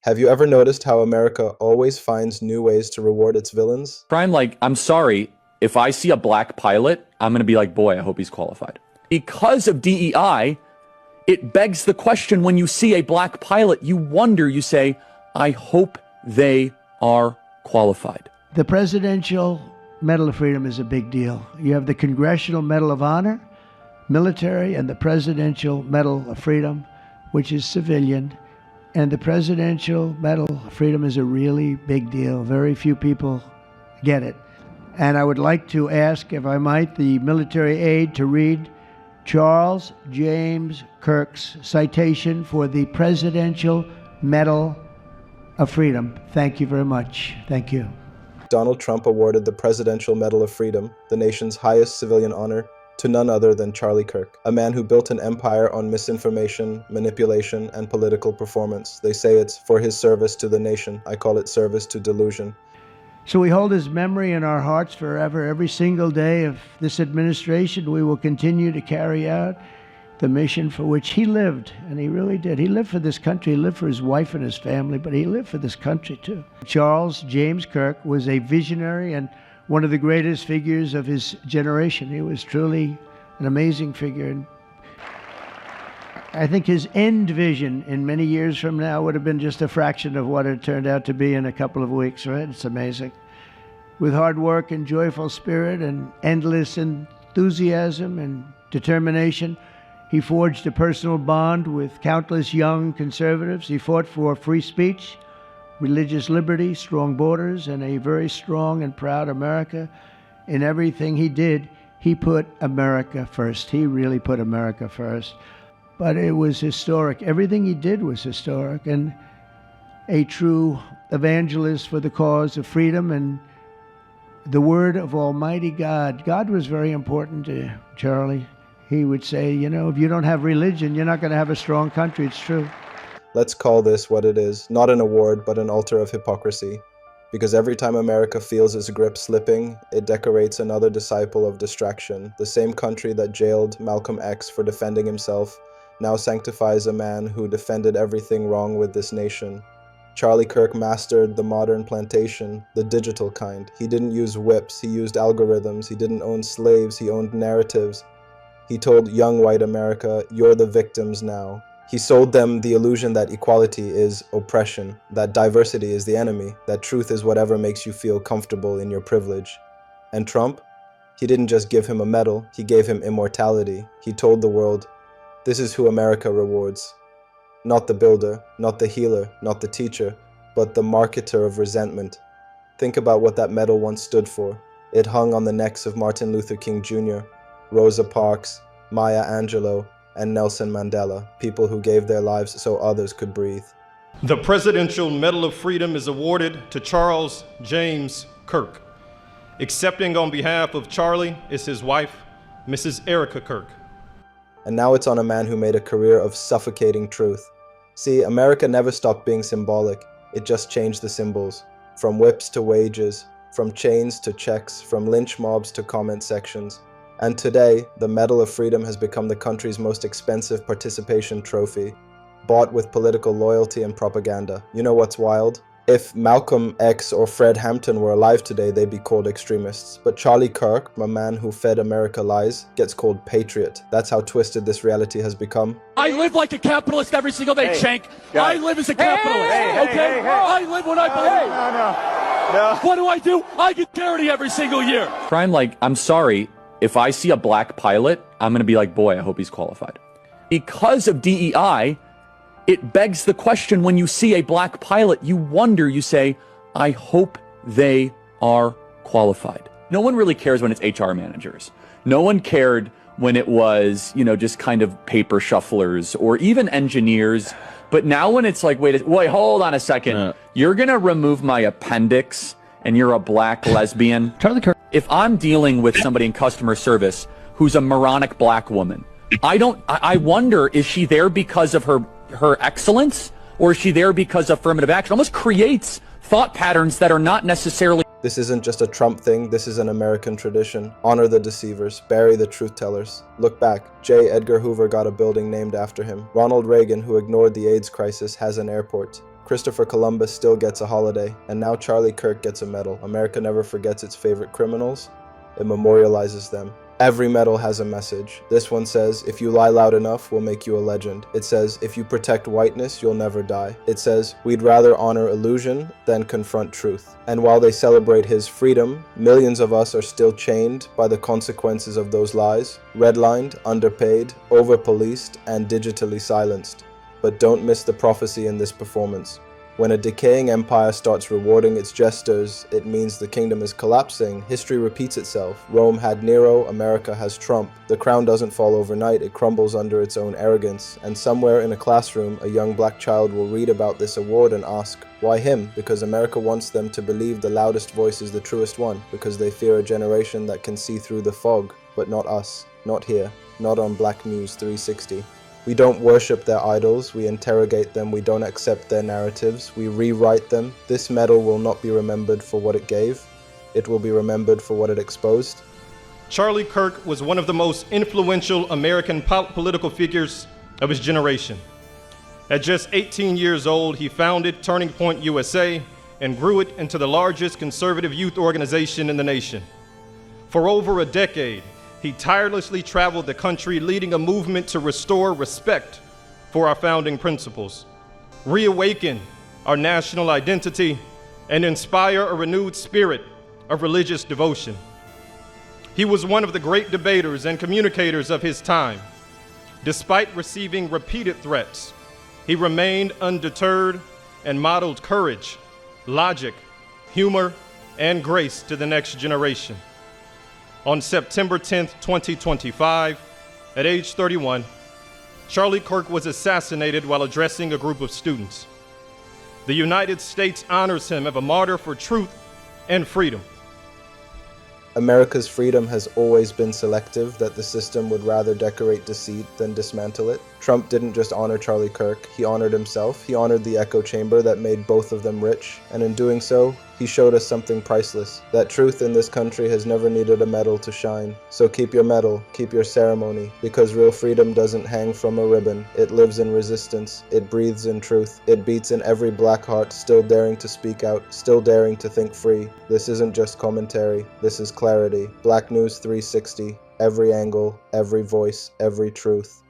Have you ever noticed how America always finds new ways to reward its villains? Crime, like, I'm sorry, if I see a black pilot, I'm going to be like, boy, I hope he's qualified. Because of DEI, it begs the question, when you see a black pilot, you wonder, you say, I hope they are qualified. The Presidential Medal of Freedom is a big deal. You have the Congressional Medal of Honor, military, and the Presidential Medal of Freedom, which is civilian. And the Presidential Medal of Freedom is a really big deal. Very few people get it. And I would like to ask, if I might, the military aide to read Charles James Kirk's citation for the Presidential Medal of Freedom. Thank you very much. Thank you. Donald Trump awarded the Presidential Medal of Freedom, the nation's highest civilian honor, to none other than Charlie Kirk, a man who built an empire on misinformation, manipulation, and political performance. They say it's for his service to the nation. I call it service to delusion. So we hold his memory in our hearts forever. Every single day of this administration, we will continue to carry out the mission for which he lived, and he really did. He lived for this country. He lived for his wife and his family, but he lived for this country too. Charles James Kirk was a visionary and one of the greatest figures of his generation. He was truly an amazing figure. And I think his end vision in many years from now would have been just a fraction of what it turned out to be in a couple of weeks, right? It's amazing. With hard work and joyful spirit and endless enthusiasm and determination, he forged a personal bond with countless young conservatives. He fought for free speech, religious liberty, strong borders, and a very strong and proud America. In everything he did, he put America first. He really put America first. But it was historic. Everything he did was historic, and a true evangelist for the cause of freedom and the word of Almighty God. God was very important to Charlie. He would say, you know, if you don't have religion, you're not going to have a strong country. It's true. Let's call this what it is, not an award, but an altar of hypocrisy. Because every time America feels its grip slipping, it decorates another disciple of distraction. The same country that jailed Malcolm X for defending himself now sanctifies a man who defended everything wrong with this nation. Charlie Kirk mastered the modern plantation, the digital kind. He didn't use whips, he used algorithms. He didn't own slaves, he owned narratives. He told young white America, you're the victims now. He sold them the illusion that equality is oppression, that diversity is the enemy, that truth is whatever makes you feel comfortable in your privilege. And Trump? He didn't just give him a medal, he gave him immortality. He told the world, this is who America rewards. Not the builder, not the healer, not the teacher, but the marketer of resentment. Think about what that medal once stood for. It hung on the necks of Martin Luther King Jr., Rosa Parks, Maya Angelou, and Nelson Mandela, people who gave their lives so others could breathe. The Presidential Medal of Freedom is awarded to Charles James Kirk. Accepting on behalf of Charlie is his wife, Mrs. Erica Kirk. And now it's on a man who made a career of suffocating truth. See, America never stopped being symbolic. It just changed the symbols. From whips to wages, from chains to checks, from lynch mobs to comment sections. And today, the Medal of Freedom has become the country's most expensive participation trophy, bought with political loyalty and propaganda. You know what's wild? If Malcolm X or Fred Hampton were alive today, they'd be called extremists. But Charlie Kirk, a man who fed America lies, gets called patriot. That's how twisted this reality has become. I live like a capitalist every single day, Shank. I live as a capitalist, okay? I live what I believe. No. What do? I get charity every single year. Crime, like, I'm sorry, if I see a black pilot, I'm going to be like, boy, I hope he's qualified. Because of DEI, it begs the question, when you see a black pilot, you wonder, you say, I hope they are qualified. No one really cares when it's HR managers. No one cared when it was, just kind of paper shufflers or even engineers. But now when it's like, wait, hold on a second. You're going to remove my appendix and you're a black lesbian. Charlie Kirk. If I'm dealing with somebody in customer service who's a moronic black woman, I wonder, is she there because of her excellence, or is she there because of affirmative action? It almost creates thought patterns that are not necessarily. This isn't just a Trump thing, this is an American tradition. Honor the deceivers, bury the truth tellers. Look back, J. Edgar Hoover got a building named after him. Ronald Reagan, who ignored the AIDS crisis, has an airport. Christopher Columbus still gets a holiday, and now Charlie Kirk gets a medal. America never forgets its favorite criminals. It memorializes them. Every medal has a message. This one says, if you lie loud enough, we'll make you a legend. It says, if you protect whiteness, you'll never die. It says, we'd rather honor illusion than confront truth. And while they celebrate his freedom, millions of us are still chained by the consequences of those lies, redlined, underpaid, over-policed, and digitally silenced. But don't miss the prophecy in this performance. When a decaying empire starts rewarding its jesters, it means the kingdom is collapsing. History repeats itself. Rome had Nero, America has Trump. The crown doesn't fall overnight, it crumbles under its own arrogance. And somewhere in a classroom, a young black child will read about this award and ask, why him? Because America wants them to believe the loudest voice is the truest one, because they fear a generation that can see through the fog, but not us, not here, not on Black News 360. We don't worship their idols, we interrogate them, we don't accept their narratives, we rewrite them. This medal will not be remembered for what it gave, it will be remembered for what it exposed. Charlie Kirk was one of the most influential American political figures of his generation. At just 18 years old, he founded Turning Point USA and grew it into the largest conservative youth organization in the nation. For over a decade, he tirelessly traveled the country, leading a movement to restore respect for our founding principles, reawaken our national identity, and inspire a renewed spirit of religious devotion. He was one of the great debaters and communicators of his time. Despite receiving repeated threats, he remained undeterred and modeled courage, logic, humor, and grace to the next generation. On September 10, 2025, at age 31, Charlie Kirk was assassinated while addressing a group of students. The United States honors him as a martyr for truth and freedom. America's freedom has always been selective, that the system would rather decorate deceit than dismantle it. Trump didn't just honor Charlie Kirk, he honored himself. He honored the echo chamber that made both of them rich, and in doing so, he showed us something priceless, that truth in this country has never needed a medal to shine. So keep your medal, keep your ceremony, because real freedom doesn't hang from a ribbon. It lives in resistance, it breathes in truth, it beats in every black heart still daring to speak out, still daring to think free. This isn't just commentary, this is clarity. Black News 360, every angle, every voice, every truth.